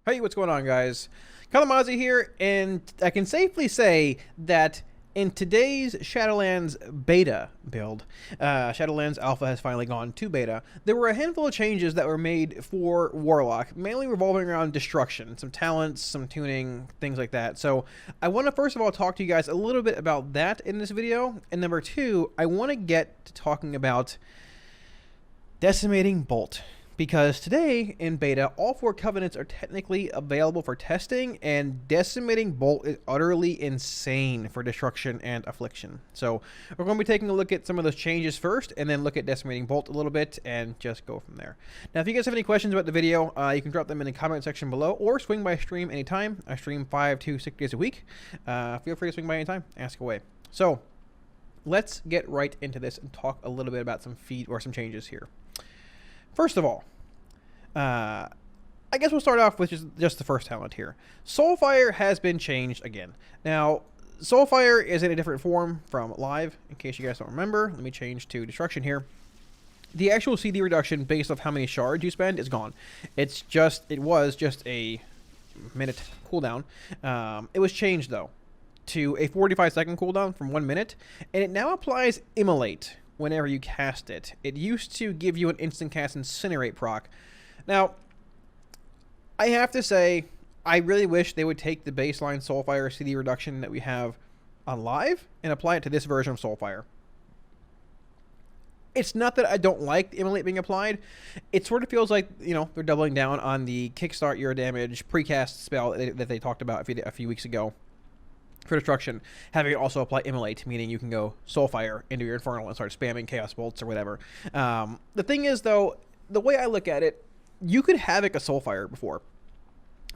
Hey, what's going on, guys? Kalamazi here, and I can safely say that in today's Shadowlands beta build, Shadowlands Alpha has finally gone to beta, there were a handful of changes that were made for Warlock, mainly revolving around destruction, some talents, some tuning, things like that. So I want to first of all talk to you guys a little bit about that in this video, and number two, I want to get to talking about Decimating Bolt. Because today, in beta, all 4 covenants are technically available for testing, and Decimating Bolt is utterly insane for destruction and affliction. So we're going to be taking a look at some of those changes first, and then look at Decimating Bolt a little bit, and just go from there. Now, if you guys have any questions about the video, you can drop them in the comment section below, or swing by stream anytime. I stream 5 to 6 days a week. Feel free to swing by anytime, ask away. So let's get right into this and talk a little bit about some some changes here. First of all, I guess we'll start off with just the first talent here. Soulfire has been changed again. Now, Soulfire is in a different form from live, in case you guys don't remember. Let me change to destruction here. The actual CD reduction based off how many shards you spend is gone. It was just a minute cooldown. It was changed, though, to a 45-second cooldown from 1 minute, and it now applies Immolate whenever you cast it. It used to give you an instant cast Incinerate proc. Now, I have to say, I really wish they would take the baseline Soulfire CD reduction that we have on live and apply it to this version of Soulfire. It's not that I don't like the Immolate being applied. It sort of feels like, you know, they're doubling down on the kickstart your damage precast spell that they talked about a few weeks ago for destruction, having it also apply Immolate, meaning you can go Soulfire into your Infernal and start spamming Chaos Bolts or whatever. The thing is, though, the way I look at it, you could Havoc a Soulfire before.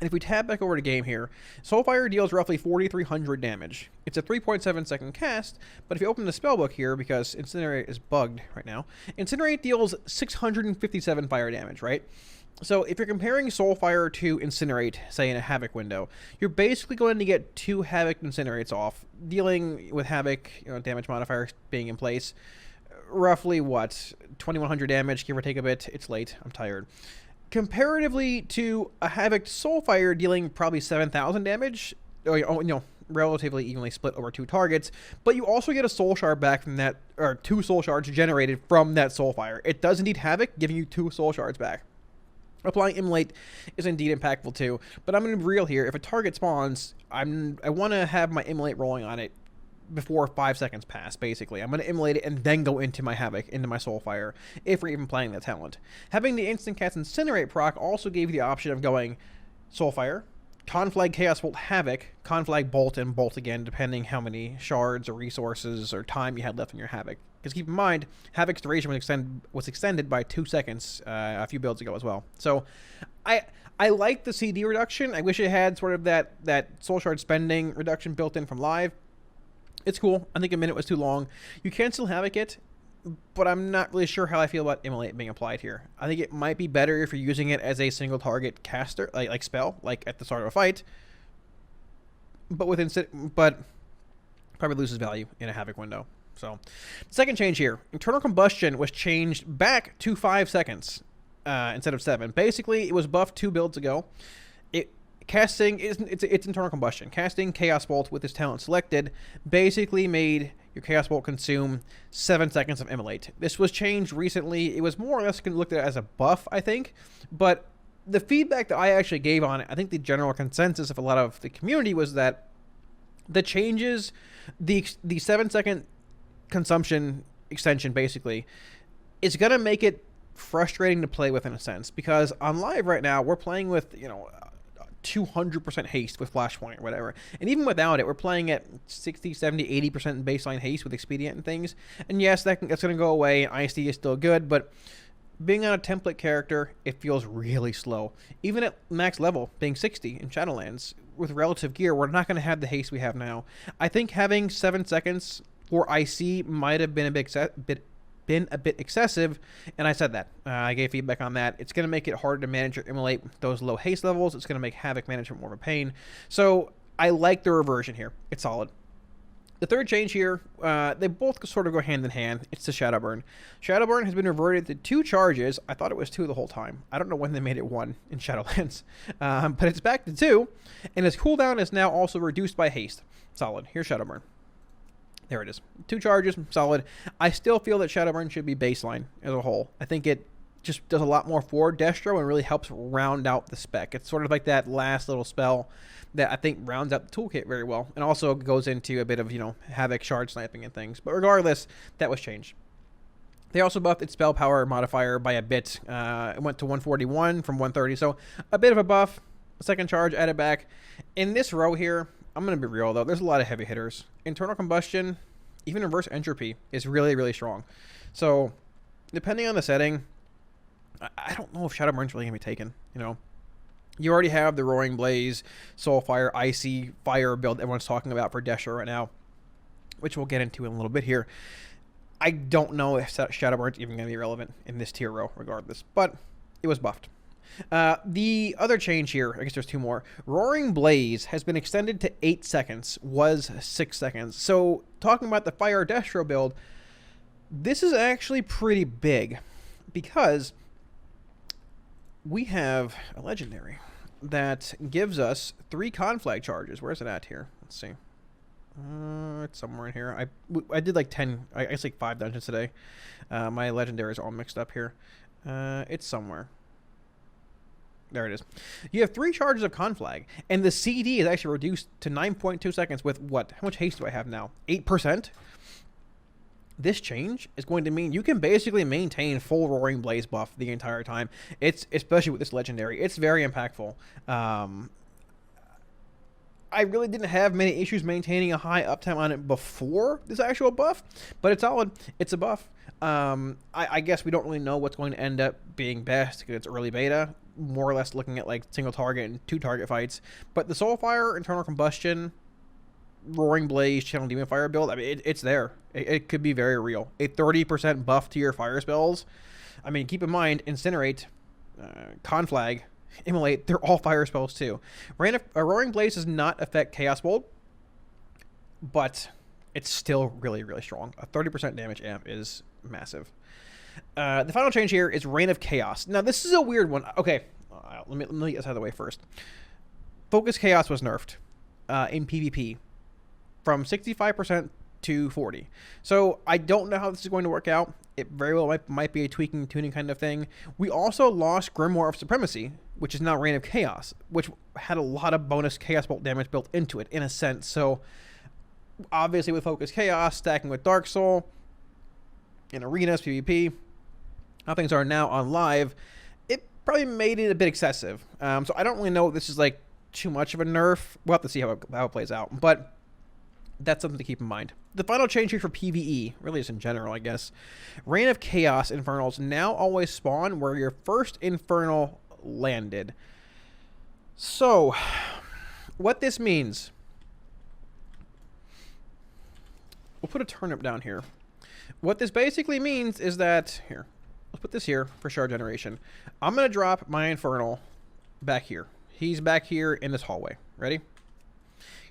And if we tab back over to game here, Soulfire deals roughly 4,300 damage. It's a 3.7 second cast, but if you open the spellbook here, because Incinerate is bugged right now, Incinerate deals 657 fire damage, right? So if you're comparing Soulfire to Incinerate, say in a Havoc window, you're basically going to get 2 Havoc Incinerates off, dealing with Havoc, damage modifier being in place. Roughly, what, 2,100 damage, give or take a bit. It's late. I'm tired. Comparatively to a Havoc Soulfire dealing probably 7,000 damage, relatively evenly split over 2 targets, but you also get a Soul Shard back from that, or 2 Soul Shards generated from that Soulfire. It does indeed Havoc, giving you 2 Soul Shards back. Applying Immolate is indeed impactful too, but I'm going to be real here. If a target spawns, I want to have my Immolate rolling on it before 5 seconds pass, basically. I'm going to Immolate it and then go into my Havoc, into my Soulfire, if we're even playing that talent. Having the instant cast Incinerate proc also gave you the option of going Soulfire, Conflag Chaos Bolt Havoc, Conflag Bolt, and Bolt again, depending how many shards or resources or time you had left in your Havoc. Because keep in mind, Havoc's duration was extended by 2 seconds a few builds ago as well. So I like the CD reduction. I wish it had sort of that Soul Shard spending reduction built in from live. It's cool. I think a minute was too long. You can still Havoc it, but I'm not really sure how I feel about Immolate being applied here. I think it might be better if you're using it as a single target caster, like spell, like at the start of a fight. But probably loses value in a Havoc window. So, second change here. Internal Combustion was changed back to 5 seconds instead of 7. Basically, it was buffed 2 builds ago. It's Internal Combustion. Casting Chaos Bolt with this talent selected basically made your Chaos Bolt consume 7 seconds of Immolate. This was changed recently. It was more or less looked at as a buff, I think. But the feedback that I actually gave on it, I think the general consensus of a lot of the community was that the changes, the 7 second consumption extension basically, is going to make it frustrating to play with in a sense. Because on live right now, we're playing with, 200% haste with Flashpoint or whatever. And even without it, we're playing at 60, 70, 80% baseline haste with Expedient and things. And yes, that's going to go away, and ISD is still good, but being on a template character, it feels really slow. Even at max level, being 60 in Shadowlands, with relative gear, we're not going to have the haste we have now. I think having 7 seconds for IC might have been a bit excessive, and I said that. I gave feedback on that. It's going to make it harder to manage or Immolate those low haste levels. It's going to make Havoc management more of a pain. So I like the reversion here. It's solid. The third change here, they both sort of go hand in hand. It's the Shadowburn. Shadowburn has been reverted to 2 charges. I thought it was 2 the whole time. I don't know when they made it 1 in Shadowlands. But it's back to 2. And its cooldown is now also reduced by haste. Solid. Here's Shadowburn. There it is. 2 charges. Solid. I still feel that Shadowburn should be baseline as a whole. I think it just does a lot more for Destro and really helps round out the spec. It's sort of like that last little spell that I think rounds out the toolkit very well, and also goes into a bit of, Havoc, shard sniping and things. But regardless, that was changed. They also buffed its spell power modifier by a bit. It went to 141 from 130, so a bit of a buff. A second charge added back. In this row here, I'm going to be real, though. There's a lot of heavy hitters. Internal combustion, even reverse entropy, is really, really strong. So, depending on the setting, I don't know if Shadowburn's really going to be taken, You already have the Roaring Blaze, Soulfire, Icy, Fire build everyone's talking about for Destro right now, which we'll get into in a little bit here. I don't know if Shadowburn's even going to be relevant in this tier row regardless, but it was buffed. The other change here, I guess there's 2 more. Roaring Blaze has been extended to 8 seconds, was 6 seconds. So, talking about the Fire Destro build, this is actually pretty big because we have a legendary that gives us 3 conflag charges. Where's it at here? Let's see. It's somewhere in here. I did like 10, I guess like 5 dungeons today. My legendaries are all mixed up here. It's somewhere. There it is. You have 3 charges of conflag, and the CD is actually reduced to 9.2 seconds with what? How much haste do I have now? 8%? This change is going to mean you can basically maintain full Roaring Blaze buff the entire time. It's especially with this legendary. It's very impactful. I really didn't have many issues maintaining a high uptime on it before this actual buff, but it's solid. It's a buff. I guess we don't really know what's going to end up being best because it's early beta, more or less looking at like single target and 2 target fights. But the Soulfire, Internal Combustion, Roaring Blaze, Channel Demon Fire build, I mean, it's there. It could be very real. A 30% buff to your fire spells. I mean, keep in mind, Incinerate, Conflag, Immolate, they're all fire spells too. Roaring Blaze does not affect Chaos Bolt, but it's still really, really strong. A 30% damage amp is massive. The final change here is Reign of Chaos. Now, this is a weird one. Okay, let me get this out of the way first. Focus Chaos was nerfed in PvP from 65% to 40%. So I don't know how this is going to work out. It very well might be a tweaking, tuning kind of thing. We also lost Grimoire of Supremacy, which is now Reign of Chaos, which had a lot of bonus Chaos Bolt damage built into it, in a sense. So obviously with Focus Chaos, stacking with Dark Soul, in arenas, PvP, how things are now on live, it probably made it a bit excessive. So I don't really know if this is like too much of a nerf. We'll have to see how it plays out. But that's something to keep in mind. The final change here for PvE, really is in general, I guess. Reign of Chaos Infernals now always spawn where your first Infernal landed. So, what this means... We'll put a turnip down here. What this basically means is that... Here, let's put this here for shard generation. I'm going to drop my Infernal back here. He's back here in this hallway. Ready?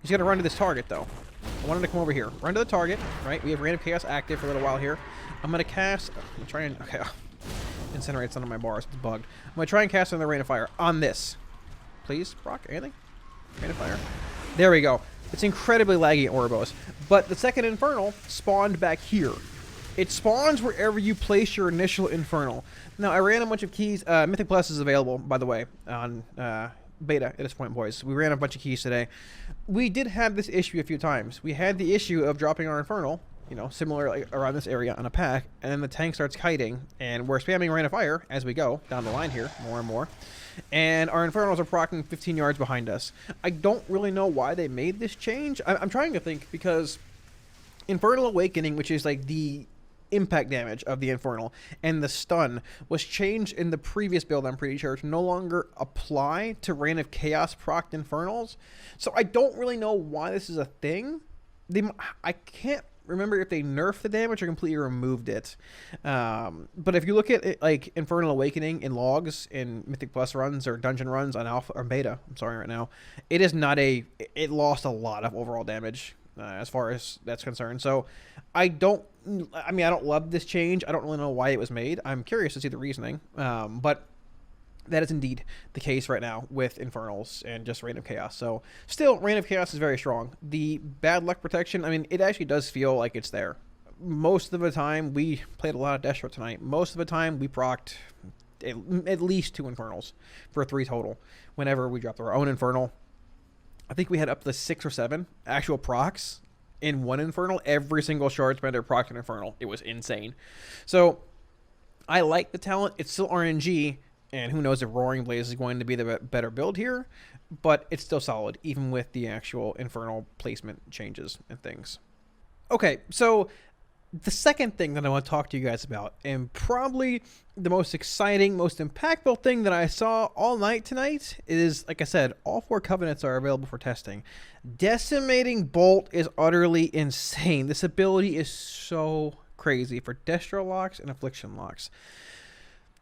He's going to run to this target, though. I want him to come over here. Run to the target, right? We have Reign of Chaos active for a little while here. I'm going to cast... I'm trying... Okay. Incinerate's under my bars. It's bugged. I'm going to try and cast another Rain of Fire on this. Please, Brock, anything? Rain of Fire. There we go. It's incredibly laggy at Ouroboros. But the second Infernal spawned back here. It spawns wherever you place your initial Infernal. Now, I ran a bunch of keys. Mythic Plus is available, by the way, on... beta at this point, boys. We ran a bunch of keys today. We did have this issue a few times. We had the issue of dropping our Infernal, similar like around this area on a pack, and then the tank starts kiting, and we're spamming Rain of Fire as we go down the line here, more and more, and our Infernals are proccing 15 yards behind us. I don't really know why they made this change. I'm trying to think, because Infernal Awakening, which is like the impact damage of the Infernal, and the stun was changed in the previous build, I'm pretty sure, to no longer apply to Reign of Chaos procced Infernals. So I don't really know why this is a thing. I can't remember if they nerfed the damage or completely removed it. But if you look at it, like Infernal Awakening in logs, in Mythic Plus runs or dungeon runs on Alpha or Beta, I'm sorry right now, it is not it lost a lot of overall damage as far as that's concerned. So I don't love this change. I don't really know why it was made. I'm curious to see the reasoning, but that is indeed the case right now with Infernals and just Reign of Chaos. So still, Reign of Chaos is very strong. The bad luck protection, I mean, it actually does feel like it's there. Most of the time, we played a lot of Destro tonight. Most of the time, we procced at least 2 Infernals for 3 total whenever we dropped our own Infernal. I think we had up to 6 or 7 actual procs in one Infernal. Every single shard spender procced an Infernal. It was insane. So I like the talent. It's still RNG. And who knows if Roaring Blaze is going to be the better build here, but it's still solid, even with the actual Infernal placement changes and things. Okay, so the second thing that I want to talk to you guys about, and probably the most exciting, most impactful thing that I saw all night tonight is, like I said, all 4 Covenants are available for testing. Decimating Bolt is utterly insane. This ability is so crazy for Destro locks and Affliction locks.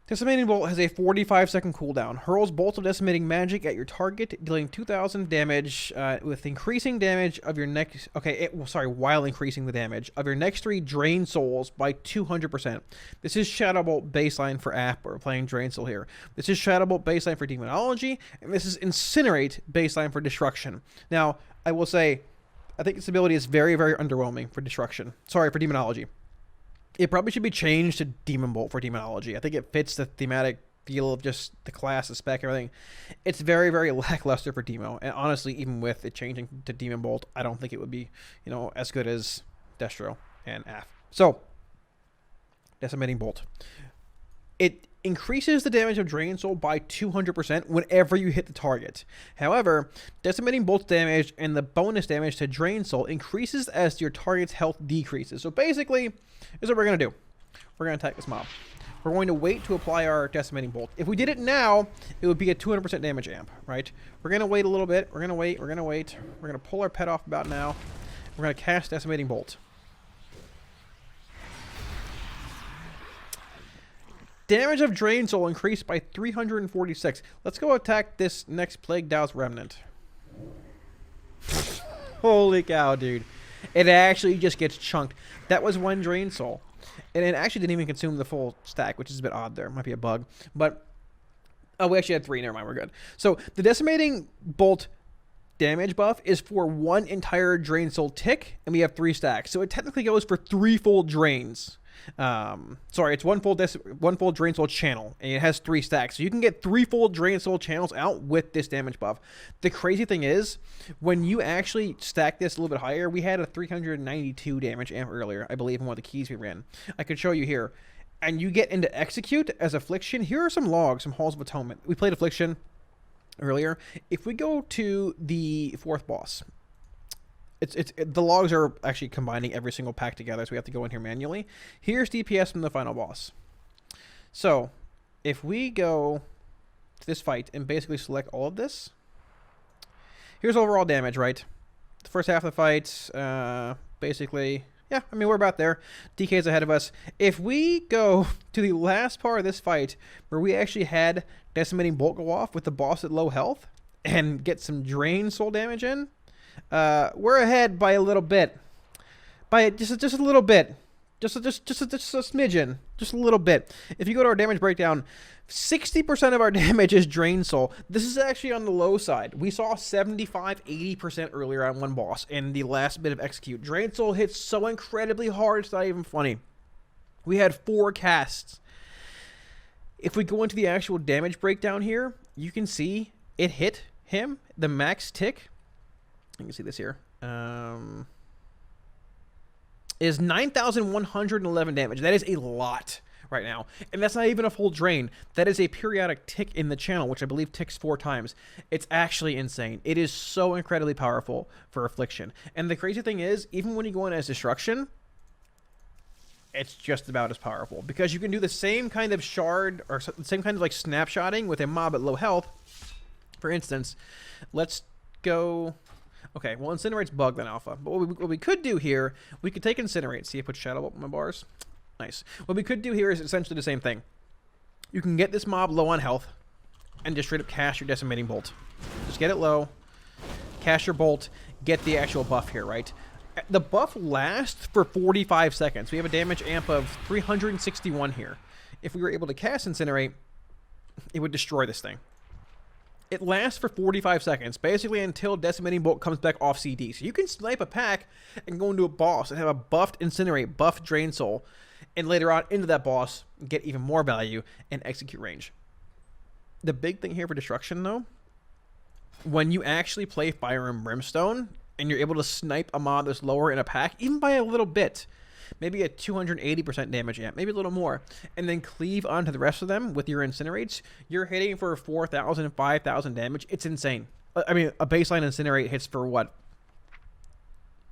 Decimating Bolt has a 45-second cooldown. Hurls bolts of decimating magic at your target, dealing 2,000 damage with increasing damage of your next... while increasing the damage of your next 3 Drain Souls by 200%. This is Shadow Bolt baseline for app. We're playing Drain Soul here. This is Shadow Bolt baseline for Demonology, and this is Incinerate baseline for Destruction. Now, I will say, I think this ability is very, very underwhelming for Destruction. Sorry, for Demonology. It probably should be changed to Demon Bolt for Demonology. I think it fits the thematic feel of just the class, the spec, everything. It's very, very lackluster for Demo. And honestly, even with it changing to Demon Bolt, I don't think it would be, as good as Destro and AF. So, Decimating Bolt. It increases the damage of Drain Soul by 200% whenever you hit the target. However, Decimating Bolt's damage and the bonus damage to Drain Soul increases as your target's health decreases. So basically, here's what we're going to do. We're going to attack this mob. We're going to wait to apply our Decimating Bolt. If we did it now, it would be a 200% damage amp, right? We're going to wait a little bit. We're going to wait. We're going to wait. We're going to pull our pet off about now. We're going to cast Decimating Bolt. Damage of Drain Soul increased by 346. Let's go attack this next Plague Dow's Remnant. Holy cow, dude. It actually just gets chunked. That was 1 Drain Soul. And it actually didn't even consume the full stack, which is a bit odd there. Might be a bug. But, oh, we actually had 3. Never mind, we're good. So, the Decimating Bolt damage buff is for 1 entire Drain Soul tick, and we have 3 stacks. So, it technically goes for 3 full drains. It's one full Drain Soul channel, and it has 3 stacks. So you can get 3 full Drain Soul channels out with this damage buff. The crazy thing is, when you actually stack this a little bit higher, we had a 392 damage amp earlier, I believe, in one of the keys we ran. I could show you here. And you get into Execute as Affliction. Here are some logs, some Halls of Atonement. We played Affliction earlier. If we go to the 4th boss, the logs are actually combining every single pack together, so we have to go in here manually. Here's DPS from the final boss. So, if we go to this fight and basically select all of this, here's overall damage, right? The first half of the fight, basically, yeah, I mean, we're about there. DK's ahead of us. If we go to the last part of this fight, where we actually had Decimating Bolt go off with the boss at low health, and get some Drain Soul damage in, we're ahead by a little bit, by just a little bit, just a smidgen, just a little bit. If you go to our damage breakdown, 60% of our damage is Drain Soul. This is actually on the low side. We saw 75-80% earlier on one boss in the last bit of Execute. Drain Soul hits so incredibly hard, it's not even funny. We had 4 casts. If we go into the actual damage breakdown here, you can see it hit him, the max tick. You can see this here. Is 9,111 damage. That is a lot right now. And that's not even a full drain. That is a periodic tick in the channel, which I believe ticks 4 times. It's actually insane. It is so incredibly powerful for Affliction. And the crazy thing is, even when you go in as Destruction, it's just about as powerful. Because you can do the same kind of shard, or the same kind of like snapshotting with a mob at low health. For instance, let's go... Okay, well, Incinerate's bugged on Alpha. But what we could do here, we could take Incinerate. See, I put Shadow up on my bars. Nice. What we could do here is essentially the same thing. You can get this mob low on health and just straight up cast your Decimating Bolt. Just get it low, cast your Bolt, get the actual buff here, right? The buff lasts for 45 seconds. We have a damage amp of 361 here. If we were able to cast Incinerate, it would destroy this thing. It lasts for 45 seconds, basically until Decimating Bolt comes back off CD. So you can snipe a pack and go into a boss and have a buffed Incinerate, buffed Drain Soul, and later on into that boss, get even more value and execute range. The big thing here for destruction, though, when you actually play Fire and Brimstone, and you're able to snipe a mob that's lower in a pack, even by a little bit, maybe a 280% damage amp, maybe a little more, and then cleave onto the rest of them with your Incinerates, you're hitting for 4,000 and 5,000 damage. It's insane. I mean, a baseline Incinerate hits for what?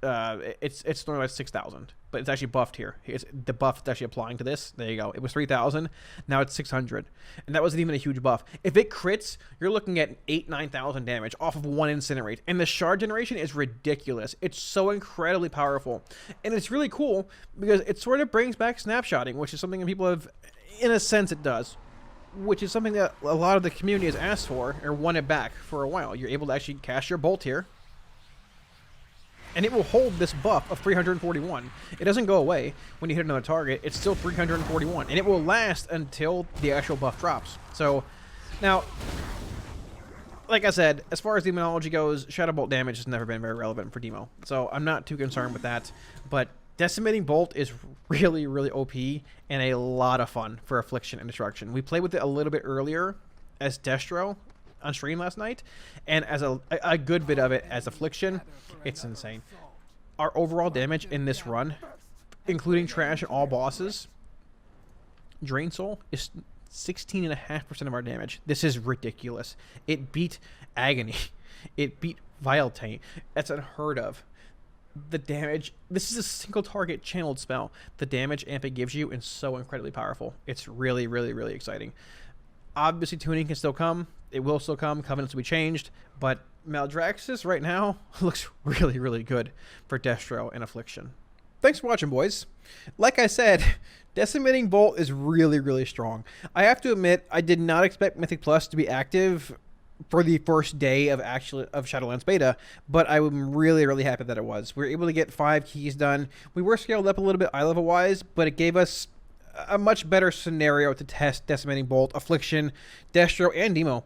It's normally like 6,000, but it's actually buffed here. The buff that's actually applying to this. There you go. It was 3,000. Now it's 600, and that wasn't even a huge buff. If it crits, you're looking at 9,000 damage off of one Incinerate, and the shard generation is ridiculous. It's so incredibly powerful, and it's really cool because it sort of brings back snapshotting, which is something that people have, in a sense, it does. Which is something that a lot of the community has asked for or wanted back for a while. You're able to actually cast your bolt here, and it will hold this buff of 341. It doesn't go away when you hit another target. It's still 341, and it will last until the actual buff drops. So, now, like I said, as far as demonology goes, Shadow Bolt damage has never been very relevant for demo. So, I'm not too concerned with that. But Decimating Bolt is really, really OP and a lot of fun for Affliction and Destruction. We played with it a little bit earlier as Destro on stream last night, and as a good bit of it as Affliction. It's insane. Our overall damage in this run, including trash and all bosses, Drain Soul, is 16.5% of our damage. This is ridiculous. It beat Agony. It beat Vile Taint. That's unheard of. The damage, this is a single target channeled spell. The damage amp it gives you is so incredibly powerful. It's really, really, really exciting. Obviously, tuning can still come. It will still come. Covenants will be changed. But Maldraxxus right now looks really, really good for Destro and Affliction. Thanks for watching, boys. Like I said, Decimating Bolt is really, really strong. I have to admit, I did not expect Mythic Plus to be active for the first day of Shadowlands Beta, but I'm really, really happy that it was. We were able to get 5 keys done. We were scaled up a little bit eye level wise, but it gave us a much better scenario to test Decimating Bolt, Affliction, Destro, and Demo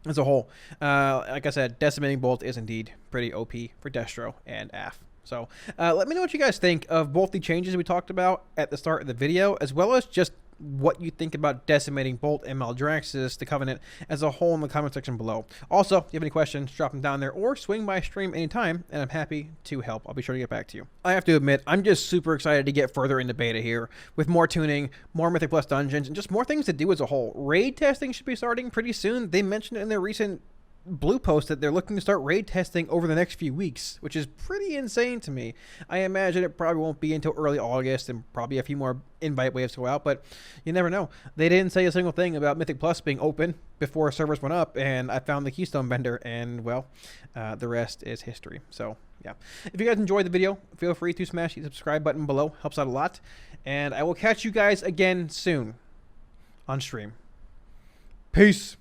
as a whole. Like I said, Decimating Bolt is indeed pretty OP for Destro and AF. So let me know what you guys think of both the changes we talked about at the start of the video, as well as just what you think about Decimating Bolt and Maldraxxus, the Covenant, as a whole in the comment section below. Also, if you have any questions, drop them down there or swing by stream anytime, and I'm happy to help. I'll be sure to get back to you. I have to admit, I'm just super excited to get further into beta here with more tuning, more Mythic Plus dungeons, and just more things to do as a whole. Raid testing should be starting pretty soon. They mentioned in their recent blue post that they're looking to start raid testing over the next few weeks, which is pretty insane to me. I imagine it probably won't be until early August and probably a few more invite waves go out, but you never know. They didn't say a single thing about Mythic Plus being open before servers went up, and I found the Keystone Bender, and well, the rest is history. So yeah, if you guys enjoyed the video, feel free to smash the subscribe button below. Helps out a lot, and I will catch you guys again soon on stream. Peace.